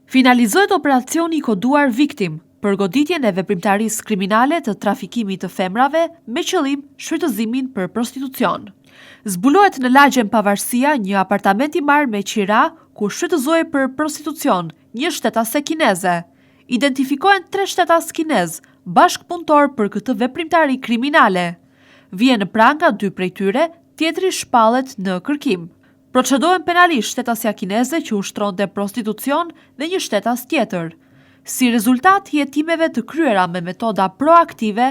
Finalizohet operacioni i koduar Viktim për goditjen e veprimtarisë kriminale të trafikimit të femrave me qëllim shfrytëzimin për prostitucion. Zbulohet në lagjen Pavarësia një apartament i marrë me qira ku shfrytëzohej për prostitucion një shtetase kineze. Identifikohen 3 shtetas kinez, bashkëpunëtor për këtë veprimtari kriminale. Vjen në pranga 2 prej tyre, tjetri shpallet në kërkim. Procedohen penalisht shtetësia kineze që ushtronte prostitucion dhe një shtetas tjetër. Si rezultat i hetimeve të kryera me metoda proaktive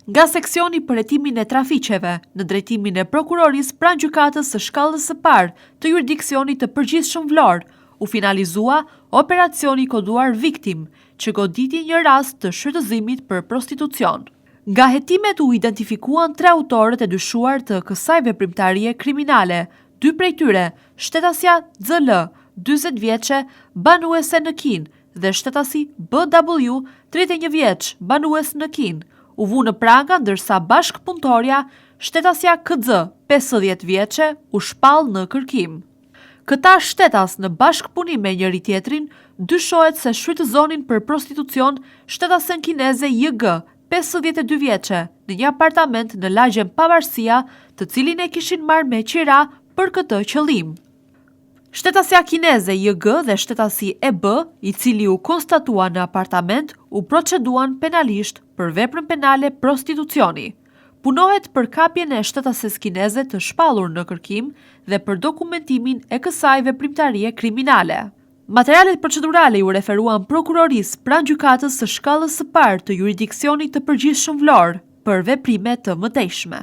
nga seksioni për hetimin e trafiqeve në drejtimin e prokurorisë pranë gjykatës së shkallës së parë të jurisdiksionit të përgjithshëm Vlorë, u finalizua operacioni koduar Viktim, që goditi një rast të shfrytëzimit për prostitucion. Nga hetimet u identifikuan 3 autorët e dyshuar të kësaj veprimtarie kriminale. 2 prej tyre, shtetësia ZL, 40 vjeçe, banuese në Kinë, dhe shtetësi BW, 31 vjeç, banues në Kinë, u vu në pranga ndërsa bashkëpunëtorja, shtetësia KZ, 50 vjeçe, u shpall në kërkim. Këta shtetas në bashkëpunim me njëri tjetrin, dyshohet se shfrytëzonin për prostitucion shtetasen kineze JG, 52 vjeçe, në një apartament në lagjen Pavarësia, të cilin e kishin marrë me qira për këtë qëllim. Shtetësia kineze JG dhe shtetësi EB, i cili u konstatua në apartament, u proceduan penalisht për veprën penale prostitucioni. Punohet për kapjen e shtetases kineze të shpallur në kërkim dhe për dokumentimin e kësaj veprimtarie kriminale. Materialet procedurale ju referuan prokurorisë pranë gjykatës së shkallës së parë të jurisdiksionit të përgjithshëm Vlorë për veprime të mëtejshme.